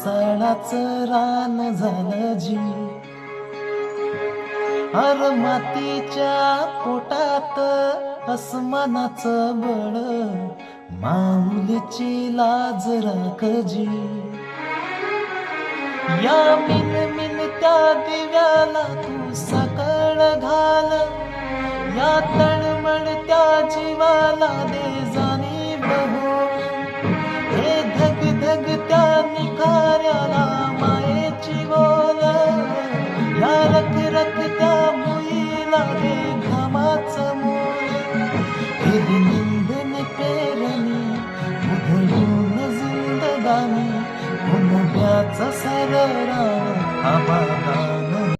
पावसाळ्याचं रान झालं जी. अर मातीच्या पोटात अस्मानाचं बळ, माऊलीची लाज राखजी. या मिनमिनत्या दिव्याला तू साकळ घाल, या तळमळत्या जीवाला दे जाणीव हो. हे धगधगत्या निखाऱ्याला मायेची बोल, या रखरखत्या मुईला दे घामाचं मोल. हे निंदन पेरणी उधळून जिंदगानी, मुनब्याचा सररा आबादा.